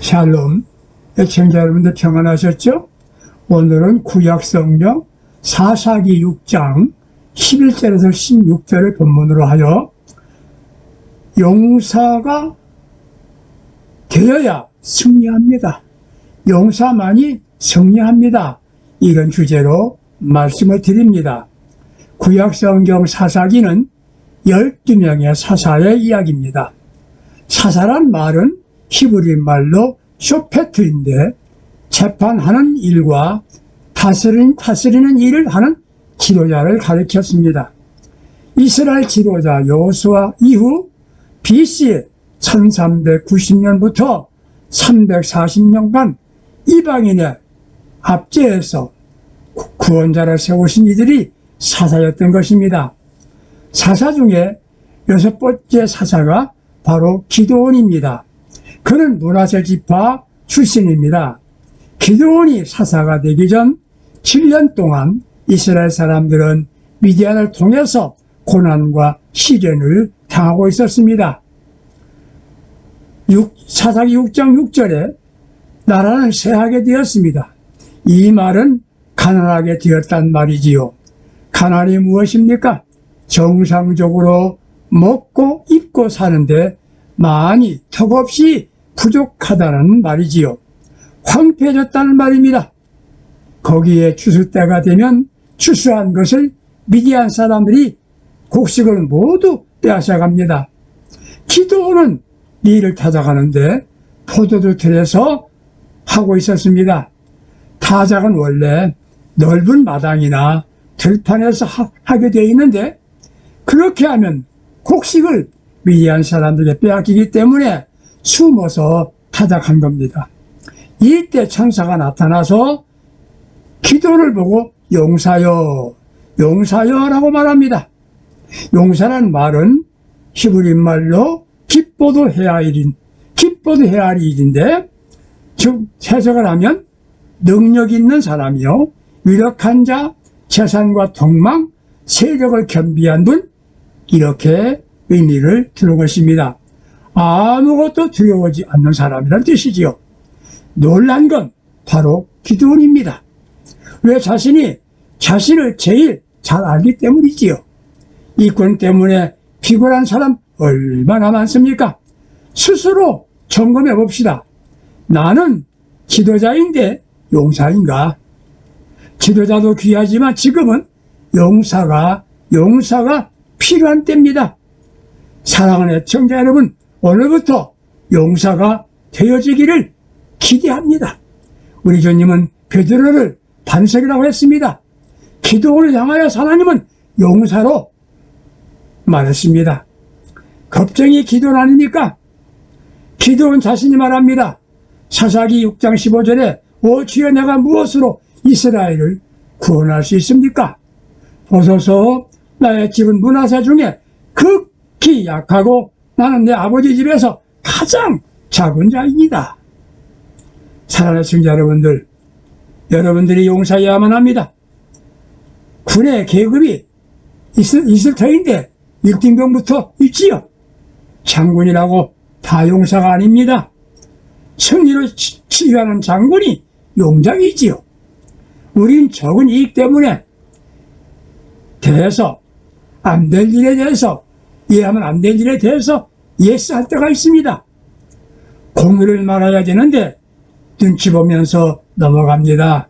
샬롬, 애청자 여러분들 평안하셨죠? 오늘은 구약성경 사사기 6장 11절에서 16절을 본문으로 하여 용사가 되어야 승리합니다. 용사만이 승리합니다. 이런 주제로 말씀을 드립니다. 구약성경 사사기는 12명의 사사의 이야기입니다. 사사란 말은 히브리 말로 쇼페트인데 재판하는 일과 다스리는 일을 하는 지도자를 가리켰습니다. 이스라엘 지도자 여호수아 이후 BC 1390년부터 340년간 이방인의 압제에서 구원자를 세우신 이들이 사사였던 것입니다. 사사 중에 6번째 사사가 바로 기드온입니다. 그는 므낫세 지파 출신입니다. 기드온이 사사가 되기 전 7년 동안 이스라엘 사람들은 미디안을 통해서 고난과 시련을 당하고 있었습니다. 사사기 6장 6절에 나라는 쇠하게 되었습니다. 이 말은 가난하게 되었단 말이지요. 가난이 무엇입니까? 정상적으로 먹고 입고 사는데 많이 턱없이 부족하다는 말이지요. 황폐해졌다는 말입니다. 거기에 추수 때가 되면 추수한 것을 미디안 사람들이 곡식을 모두 빼앗아갑니다. 기드온은 밀을 타작하는데 포도주 틀에서 하고 있었습니다. 타작은 원래 넓은 마당이나 들판에서 하게 되어 있는데 그렇게 하면 곡식을 미디안 사람들에게 빼앗기기 때문에 숨어서 타작한 겁니다. 이때 천사가 나타나서 기도를 보고 용사여, 용사여 라고 말합니다. 용사란 말은 히브리 말로 기뻐도 해야 할 일인데 즉 해석을 하면 능력 있는 사람이요 유력한 자, 재산과 동망, 세력을 겸비한 분 이렇게 의미를 두는 것입니다. 아무것도 두려워하지 않는 사람이란 뜻이지요. 놀란 건 바로 기드온입니다. 왜 자신을 제일 잘 알기 때문이지요. 이권 때문에 피곤한 사람 얼마나 많습니까? 스스로 점검해 봅시다. 나는 지도자인데 용사인가? 지도자도 귀하지만 지금은 용사가 필요한 때입니다. 사랑하는 애청자 여러분, 오늘부터 용사가 되어지기를 기대합니다. 우리 주님은 베드로를 반석이라고 했습니다. 기드온을 향하여 하나님은 용사로 말했습니다. 겁쟁이 기드온 아닙니까? 기드온 자신이 말합니다. 사사기 6장 15절에 오 주여 내가 무엇으로 이스라엘을 구원할 수 있습니까? 보소서 나의 집은 므낫세 중에 극히 약하고 나는 내 아버지 집에서 가장 작은 자입니다. 사랑하는 시청자 여러분들, 여러분들이 용사여야만 합니다. 군의 계급이 있을 터인데 1등병부터 있지요. 장군이라고 다 용사가 아닙니다. 승리를 치유하는 장군이 용장이지요. 우린 적은 이익 때문에 대해서 안 될 일에 대해서 이해하면 안 될 일에 대해서 예스할 때가 있습니다. 공유를 말해야 되는데 눈치 보면서 넘어갑니다.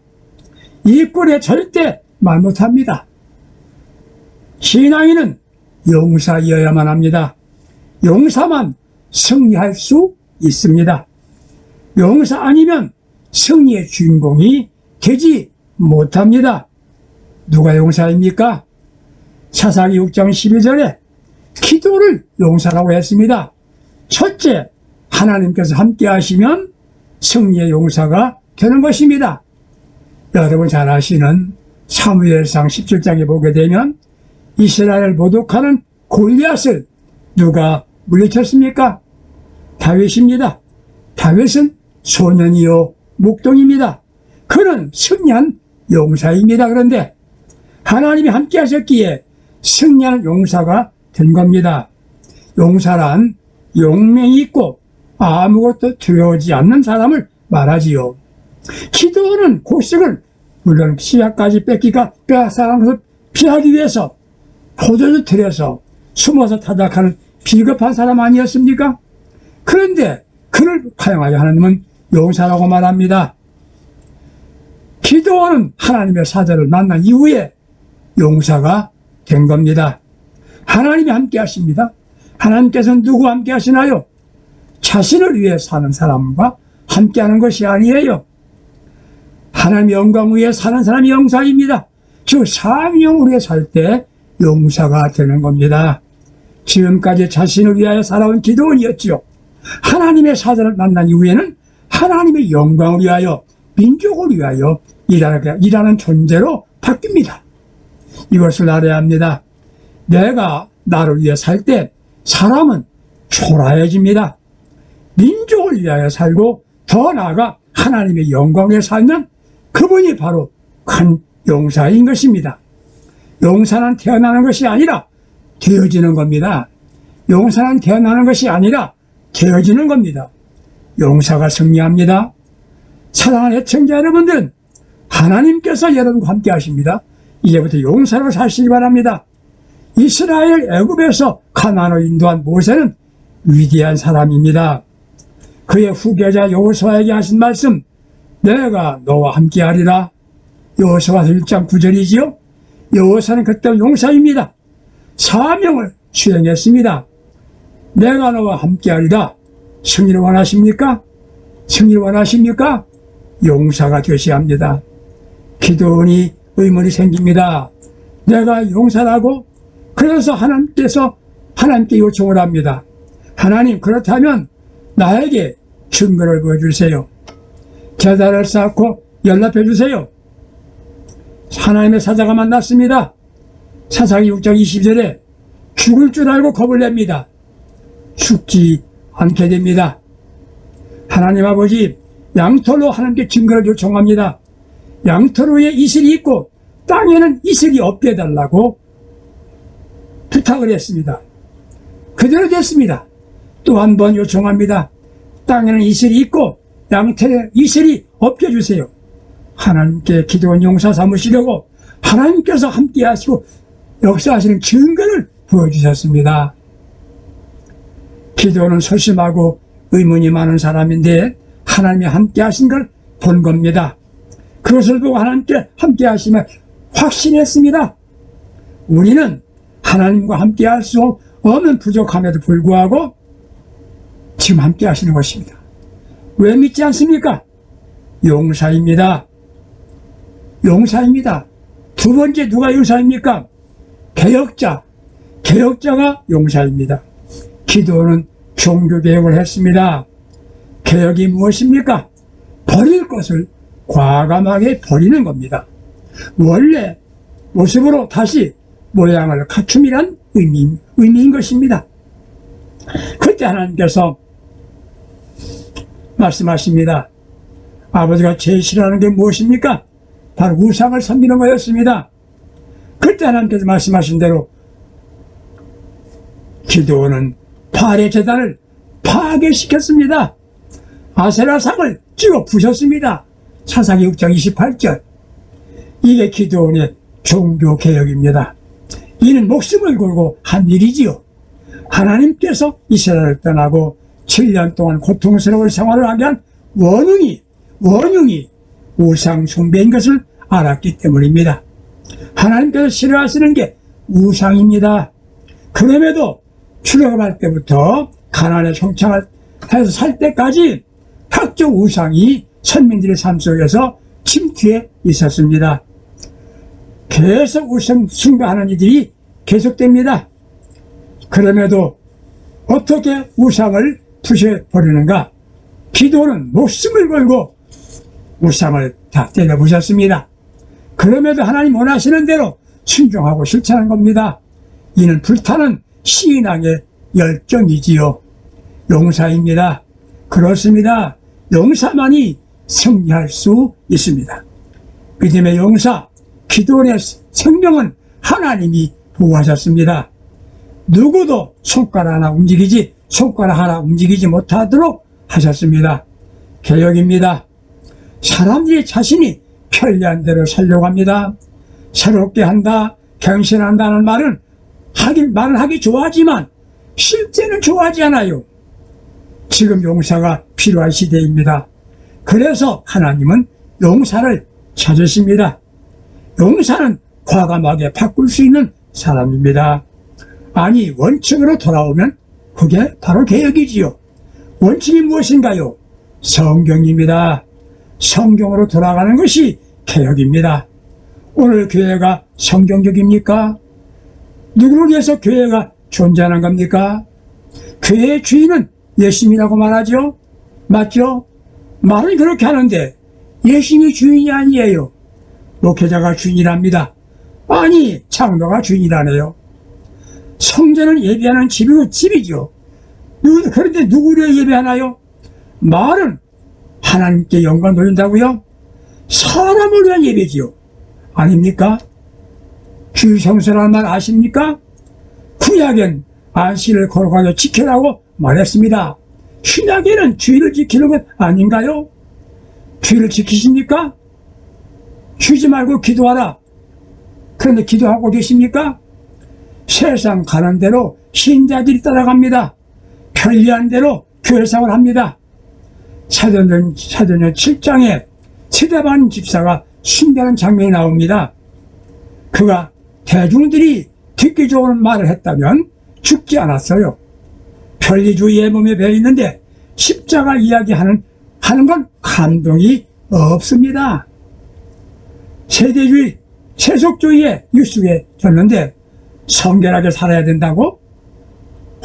이 꼴에 절대 말 못합니다. 신앙인은 용사여야만 합니다. 용사만 승리할 수 있습니다. 용사 아니면 승리의 주인공이 되지 못합니다. 누가 용사입니까? 사사기 6장 12절에 기도를 용사라고 했습니다. 첫째, 하나님께서 함께 하시면 승리의 용사가 되는 것입니다. 여러분 잘 아시는 사무엘상 17장에 보게 되면 이스라엘을 모독하는 골리앗을 누가 물리쳤습니까? 다윗입니다. 다윗은 소년이요 목동입니다. 그는 승리한 용사입니다. 그런데 하나님이 함께 하셨기에 승리한 용사가 된 겁니다. 용사란 용맹이 있고 아무것도 두려워하지 않는 사람을 말하지요. 기드온은 곡식을 물론 씨앗까지 빼앗아간 것을 피하기 위해서 포도주 들여서 숨어서 타작하는 비겁한 사람 아니었습니까? 그런데 그를 사용하여 하나님은 용사라고 말합니다. 기드온은 하나님의 사자를 만난 이후에 용사가 된 겁니다. 하나님이 함께 하십니다. 하나님께서는 누구와 함께 하시나요? 자신을 위해 사는 사람과 함께 하는 것이 아니에요. 하나님의 영광 위에 사는 사람이 용사입니다. 즉 사명을 위해 살 때 용사가 되는 겁니다. 지금까지 자신을 위하여 살아온 기드온이었지요. 하나님의 사자를 만난 이후에는 하나님의 영광을 위하여 민족을 위하여 일하는 존재로 바뀝니다. 이것을 알아야 합니다. 내가 나를 위해 살 때 사람은 초라해집니다. 민족을 위하여 살고 더 나아가 하나님의 영광을 위해 살면 그분이 바로 큰 용사인 것입니다. 용사는 태어나는 것이 아니라 되어지는 겁니다. 용사는 태어나는 것이 아니라 되어지는 겁니다. 용사가 승리합니다. 사랑하는 애청자 여러분들은 하나님께서 여러분과 함께 하십니다. 이제부터 용사로 사시기 바랍니다. 이스라엘 애굽에서 가나안으로 인도한 모세는 위대한 사람입니다. 그의 후계자 여호수아에게 하신 말씀, 내가 너와 함께 하리라. 여호수아서 1장 9절이지요. 여호수아는 그때 용사입니다. 사명을 수행했습니다. 내가 너와 함께 하리라. 승리를 원하십니까? 승리를 원하십니까? 용사가 되셔야 합니다. 기드온이 의문이 생깁니다. 내가 용사라고? 그래서 하나님께 요청을 합니다. 하나님, 그렇다면 나에게 증거를 보여주세요. 제단을 쌓고 연락해 주세요. 하나님의 사자가 만났습니다. 사사기 6장 20절에 죽을 줄 알고 겁을 냅니다. 죽지 않게 됩니다. 하나님 아버지, 양털로 하나님께 증거를 요청합니다. 양털 위에 이슬이 있고 땅에는 이슬이 없게 해달라고 부탁을 했습니다. 그대로 됐습니다. 또 한 번 요청합니다. 땅에는 이슬이 있고 양털에 이슬이 없게 해주세요. 하나님께 기도원 용사 삼으시려고 하나님께서 함께 하시고 역사하시는 증거를 보여주셨습니다. 기도는 소심하고 의문이 많은 사람인데 하나님이 함께 하신 걸 본 겁니다. 그것을 보고 하나님께 함께 하시면 확신했습니다. 우리는 하나님과 함께 할 수 없는 부족함에도 불구하고 지금 함께 하시는 것입니다. 왜 믿지 않습니까? 용사입니다. 용사입니다. 두 번째 누가 용사입니까? 개혁자가 용사입니다. 기도는 종교개혁을 했습니다. 개혁이 무엇입니까? 버릴 것을 과감하게 버리는 겁니다. 원래 모습으로 다시 모양을 갖춤이란 의미인 것입니다. 그때 하나님께서 말씀하십니다. 아버지가 제일 싫어하는 게 무엇입니까? 바로 우상을 섬기는 거였습니다. 그때 하나님께서 말씀하신 대로 기드온은 바알의 제단을 파괴시켰습니다. 아세라상을 찍어 부셨습니다. 사사기 6장 28절. 이게 기드온의 종교개혁입니다. 이는 목숨을 걸고 한 일이지요. 하나님께서 이스라엘을 떠나고 7년 동안 고통스러운 생활을 하게 한 원흉이 우상 숭배인 것을 알았기 때문입니다. 하나님께서 싫어하시는 게 우상입니다. 그럼에도 출애굽할 때부터 가나안의 성창을 해서 살 때까지 각종 우상이 선민들의 삶 속에서 침투해 있었습니다. 계속 우상 숭배하는 이들이 계속됩니다. 그럼에도 어떻게 우상을 부셔버리는가? 기도는 목숨을 걸고 우상을 다 때려부셨습니다. 그럼에도 하나님 원하시는 대로 순종하고 실천한 겁니다. 이는 불타는 신앙의 열정이지요. 용사입니다. 그렇습니다. 용사만이 승리할 수 있습니다. 믿음의 용사 기도의 생명은 하나님이 보호하셨습니다. 누구도 손가락 하나 움직이지 못하도록 하셨습니다. 개혁입니다. 사람들이 자신이 편리한 대로 살려고 합니다. 새롭게 한다, 갱신한다는 말은 말은 하기 좋아하지만 실제는 좋아하지 않아요. 지금 용사가 필요한 시대입니다. 그래서 하나님은 용사를 찾으십니다. 용사는 과감하게 바꿀 수 있는 사람입니다. 아니, 원칙으로 돌아오면 그게 바로 개혁이지요. 원칙이 무엇인가요? 성경입니다. 성경으로 돌아가는 것이 개혁입니다. 오늘 교회가 성경적입니까? 누구를 위해서 교회가 존재하는 겁니까? 교회의 주인은 예수님이라고 말하죠? 맞죠? 말은 그렇게 하는데 예수님이 주인이 아니에요. 목회자가 주인이랍니다. 아니, 장로가 주인이라네요. 성전은 예배하는 집이죠. 그런데 누구를 예배하나요? 말은 하나님께 영광 돌린다고요? 사람을 위한 예배지요. 아닙니까? 주성서라는 말 아십니까? 구약엔 안식일을 거룩하게 지키라고 말했습니다. 신약에는 주일을 지키는 것 아닌가요? 주일을 지키십니까? 쉬지 말고 기도하라. 그런데 기도하고 계십니까? 세상 가는 대로 신자들이 따라갑니다. 편리한 대로 교회생활을 합니다. 사도행전 7장에 스데반 집사가 신비한 장면이 나옵니다. 그가 대중들이 듣기 좋은 말을 했다면 죽지 않았어요. 편리주의의 몸에 배어 있는데 십자가 이야기하는 건 감동이 없습니다. 세대주의, 세속주의에 유숙해졌는데 성결하게 살아야 된다고?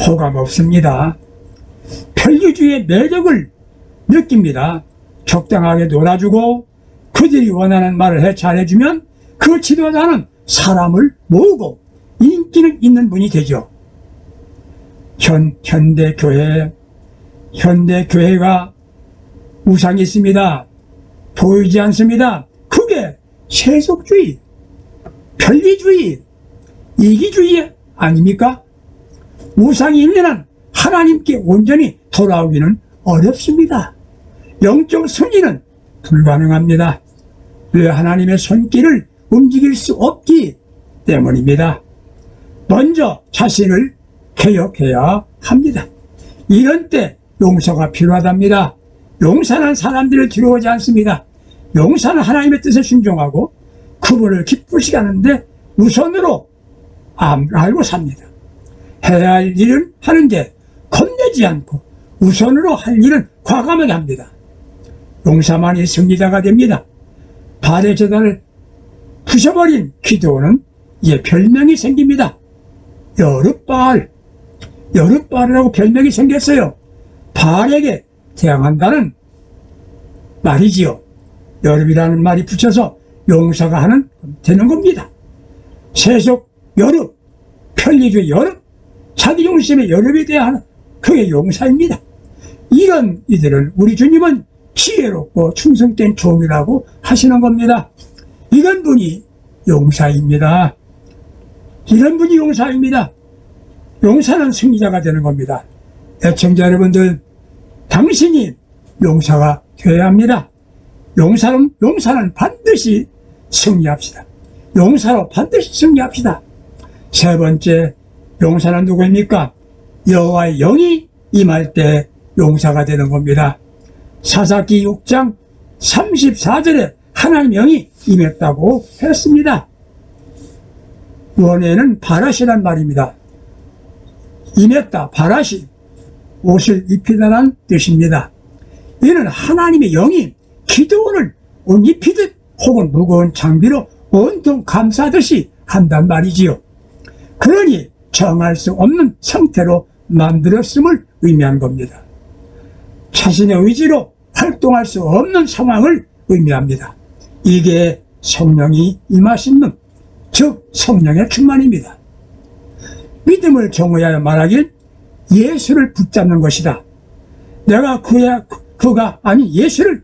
호감 없습니다. 편리주의의 매력을 느낍니다. 적당하게 놀아주고 그들이 원하는 말을 잘해주면 그 지도자는 사람을 모으고 인기는 있는 분이 되죠. 현대교회가 우상이 있습니다. 보이지 않습니다. 그게 세속주의, 편리주의, 이기주의 아닙니까? 우상이 있는 한 하나님께 온전히 돌아오기는 어렵습니다. 영적 승리는 불가능합니다. 왜? 하나님의 손길을 움직일 수 없기 때문입니다. 먼저 자신을 개혁해야 합니다. 이런 때 용서가 필요하답니다. 용서는 사람들을 두려워하지 않습니다. 용서는 하나님의 뜻에 순종하고 그분을 기쁘시게 하는데 우선으로 알고 삽니다. 해야 할 일은 하는데 겁내지 않고 우선으로 할 일은 과감하게 합니다. 용사만이 승리자가 됩니다. 발의 제단을 부셔버린 기드온은 이제 별명이 생깁니다. 여룻발이라고 별명이 생겼어요. 발에게 대항한다는 말이지요. 여룹이라는 말이 붙여서 용사가 되는 겁니다. 세속 여룹, 편리주의 여룹, 자기 중심의 여룹에 대한 그게 용사입니다. 이런 이들은 우리 주님은 지혜롭고 충성된 종이라고 하시는 겁니다. 이런 분이 용사입니다. 이런 분이 용사입니다. 용사는 승리자가 되는 겁니다. 애청자 여러분들, 당신이 용사가 되어야 합니다. 용사는 반드시 승리합시다. 용사로 반드시 승리합시다. 세 번째, 용사는 누구입니까? 여호와의 영이 임할 때 용사가 되는 겁니다. 사사기 6장 34절에 하나님의 영이 임했다고 했습니다. 원에는 바라시란 말입니다. 임했다, 바라시, 옷을 입히다라는 뜻입니다. 이는 하나님의 영이 기드온을 옷 입히듯 혹은 무거운 장비로 온통 감싸듯이 한단 말이지요. 그러니 정할 수 없는 상태로 만들었음을 의미한 겁니다. 자신의 의지로 활동할 수 없는 상황을 의미합니다. 이게 성령이 임하시는, 즉 성령의 충만입니다. 믿음을 정의하여 말하길 예수를 붙잡는 것이다. 내가 예수를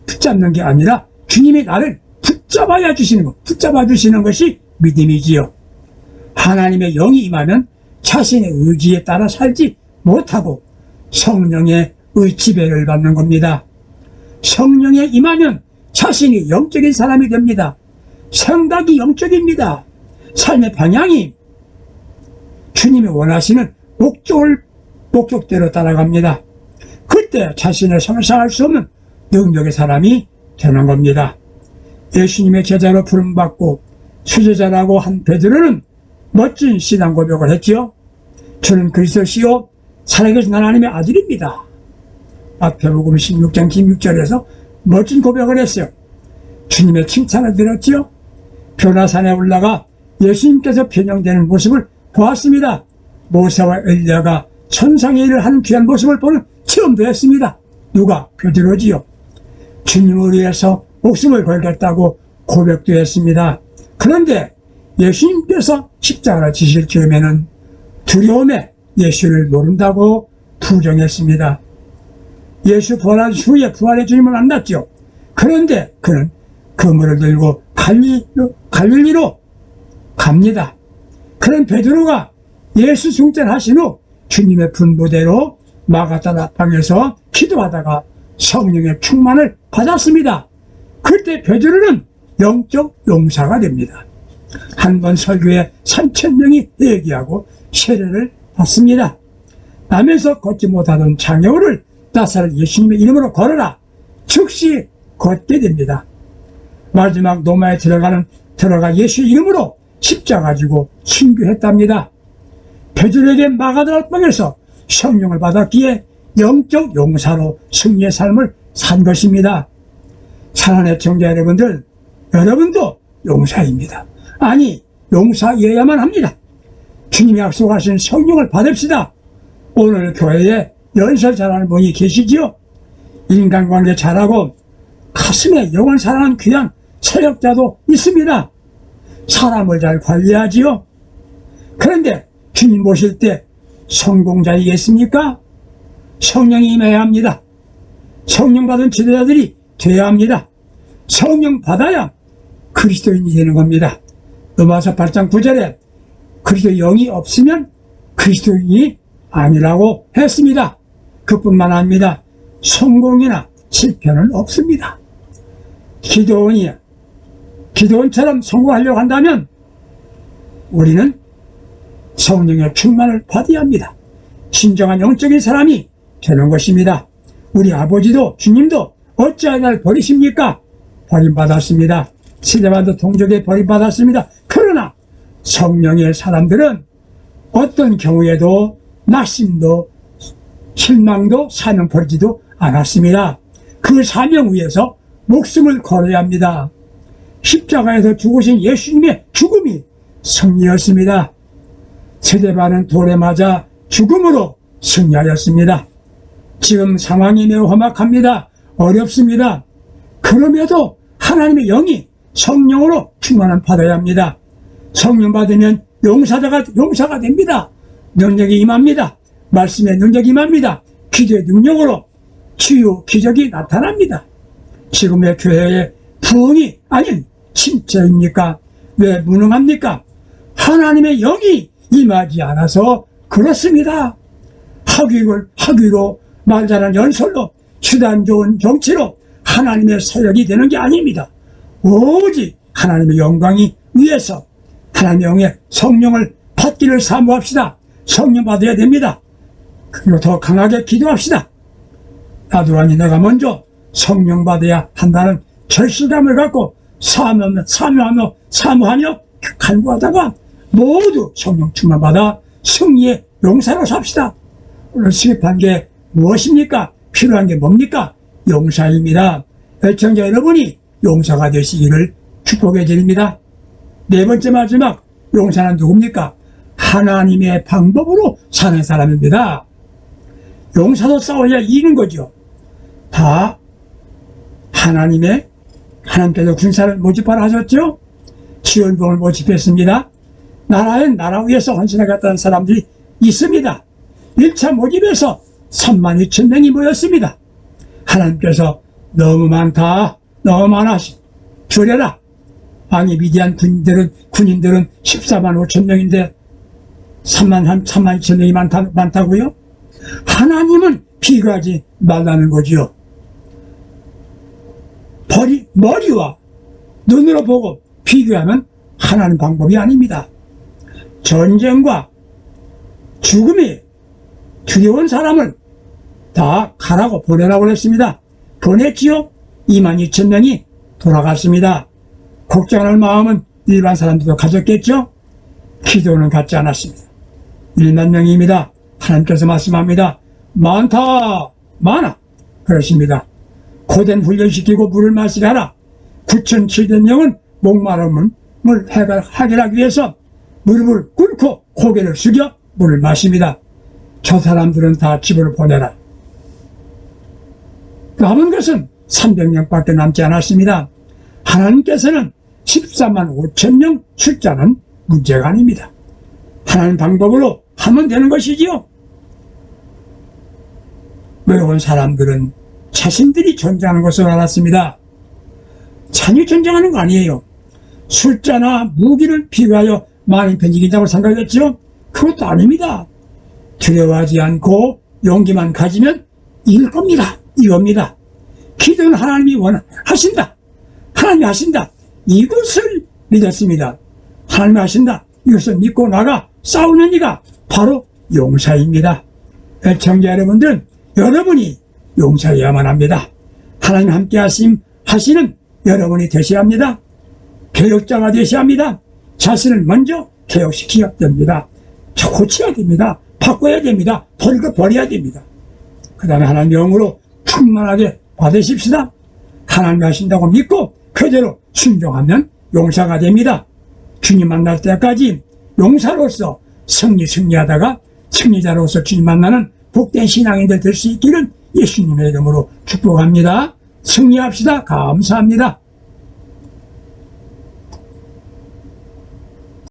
붙잡는 게 아니라 주님이 나를 붙잡아 주시는 것이 믿음이지요. 하나님의 영이 임하면 자신의 의지에 따라 살지 못하고 성령의 지배를 받는 겁니다. 성령에 임하면 자신이 영적인 사람이 됩니다. 생각이 영적입니다. 삶의 방향이 주님이 원하시는 목적대로 따라갑니다. 그때 자신을 상상할 수 없는 능력의 사람이 되는 겁니다. 예수님의 제자로 부름받고 수제자라고 한 베드로는 멋진 신앙 고백을 했지요. 저는 그리스도시요 살아계신 하나님의 아들입니다. 마태복음 16장 16절에서 멋진 고백을 했어요. 주님의 칭찬을 들었지요. 변화산에 올라가 예수님께서 변형되는 모습을 보았습니다. 모세와 엘리야가 천상의 일을 하는 귀한 모습을 보는 체험도 했습니다. 누가? 베드로지요. 주님을 위해서 목숨을 걸겠다고 고백도 했습니다. 그런데 예수님께서 십자가를 지실 즈음에는 두려움에 예수를 모른다고 부정했습니다. 예수 부활한 후에 부활의 주님을 만났죠. 그런데 그는 그물을 들고 갈릴리로 갑니다. 그런 베드로가 예수 승천하신 후 주님의 분부대로 마가다나 방에서 기도하다가 성령의 충만을 받았습니다. 그때 베드로는 영적 용사가 됩니다. 한 번 설교에 3,000명이 얘기하고 세례를 받습니다. 남에서 걷지 못하던 장애우를 나사를 예수님의 이름으로 걸어라. 즉시 걷게 됩니다. 마지막 노마에 들어가 예수 이름으로 십자가 지고 순교했답니다. 베드로에게 마가다나 방에서 성령을 받았기에 영적 용사로 승리의 삶을 산 것입니다. 사랑하는 애청자 여러분들, 여러분도 용사입니다. 아니, 용사여야만 합니다. 주님이 약속하신 성령을 받읍시다. 오늘 교회에 연설 잘하는 분이 계시지요? 인간관계 잘하고 가슴에 영을 사랑하는 귀한 사역자도 있습니다. 사람을 잘 관리하지요? 그런데 주님 모실 때 성공자이겠습니까? 성령이 임해야 합니다. 성령 받은 지도자들이 되어야 합니다. 성령 받아야 그리스도인이 되는 겁니다. 로마서 8장 9절에 그리스도 영이 없으면 그리스도인이 아니라고 했습니다. 그뿐만 아닙니다. 성공이나 실패는 없습니다. 기도원처럼 성공하려고 한다면 우리는 성령의 충만을 받아야 합니다. 진정한 영적인 사람이 되는 것입니다. 우리 아버지도 주님도 어찌하여 날 버리십니까? 버림받았습니다. 스데반도 동족에 버림받았습니다. 그러나 성령의 사람들은 어떤 경우에도 낙심도 실망도 사명 버리지도 않았습니다. 그 사명 위해서 목숨을 걸어야 합니다. 십자가에서 죽으신 예수님의 죽음이 승리였습니다. 스데반은 돌에 맞아 죽음으로 승리하였습니다. 지금 상황이 매우 험악합니다. 어렵습니다. 그럼에도 하나님의 영이 성령으로 충만을 받아야 합니다. 성령 받으면 용사가 됩니다. 능력이 임합니다. 말씀의 능력이 임합니다. 기도의 능력으로 치유, 기적이 나타납니다. 지금의 교회에 부흥이 아닌 침체입니까? 왜 무능합니까? 하나님의 영이 임하지 않아서 그렇습니다. 학위로 말 잘하는 연설로 수단 좋은 정치로 하나님의 사역이 되는 게 아닙니다. 오직 하나님의 영광이 위해서 하나님의 영의 성령을 받기를 사모합시다. 성령 받아야 됩니다. 그리고 더 강하게 기도합시다. 나도 아니 내가 먼저 성령 받아야 한다는 절실감을 갖고 사모하며 간구하다가 모두 성령 충만 받아 승리의 용사로 삽시다. 오늘 수입한 게 무엇입니까? 필요한 게 뭡니까? 용사입니다. 애청자 여러분이 용사가 되시기를 축복해 드립니다. 네 번째 마지막 용사는 누굽니까? 하나님의 방법으로 사는 사람입니다. 용사도 싸워야 이기는 거죠. 다 하나님께서 군사를 모집하라 하셨죠? 지원병을 모집했습니다. 나라 위에서 헌신하겠다는 사람들이 있습니다. 1차 모집에서 32,000명이 모였습니다. 하나님께서 너무 많다, 너무 많아, 줄여라. 아니 미디안 군인들은 14만 5천 명인데 32,000명이 많다고요? 하나님은 비교하지 말라는 거지요. 머리와 눈으로 보고 비교하면 하나는 방법이 아닙니다. 전쟁과 죽음이 두려운 사람을 다 가라고 보내라고 했습니다. 보냈지요. 22,000명이 돌아갔습니다. 걱정할 마음은 일반 사람들도 가졌겠죠. 기도는 갖지 않았습니다. 1만 명입니다. 하나님께서 말씀합니다. 많다 많아 그러십니다. 고된 훈련시키고 물을 마시게 하라. 9,700명은 목마름을 해결하기 위해서 무릎을 꿇고 고개를 숙여 물을 마십니다. 저 사람들은 다 집으로 보내라. 남은 것은 300명밖에 남지 않았습니다. 하나님께서는 14만 5천 명 숫자는 문제가 아닙니다. 하나님 방법으로 하면 되는 것이지요. 외로운 사람들은 자신들이 존재하는 것을 알았습니다. 자녀 존재하는 거 아니에요. 숫자나 무기를 비교하여 많은 편이 이긴다고 생각했죠? 그것도 아닙니다. 두려워하지 않고 용기만 가지면 이길 겁니다. 이겁니다. 기도는 하나님이 하신다. 하나님이 하신다. 이것을 믿었습니다. 하나님이 하신다. 이것을 믿고 나가 싸우는 이가 바로 용사입니다. 애청자 여러분들, 여러분이 용사여야만 합니다. 하나님 함께 하시는 여러분이 되셔야 합니다. 개혁자가 되셔야 합니다. 자신을 먼저 개혁시켜야 됩니다. 고쳐야 됩니다. 바꿔야 됩니다. 버려야 됩니다. 그 다음에 하나님 영으로 충만하게 받으십시다. 하나님 하신다고 믿고 그대로 순종하면 용사가 됩니다. 주님 만날 때까지 용사로서 승리하다가 승리자로서 주님 만나는 복된 신앙인들 될 수 있기를 예수님의 이름으로 축복합니다. 승리합시다. 감사합니다.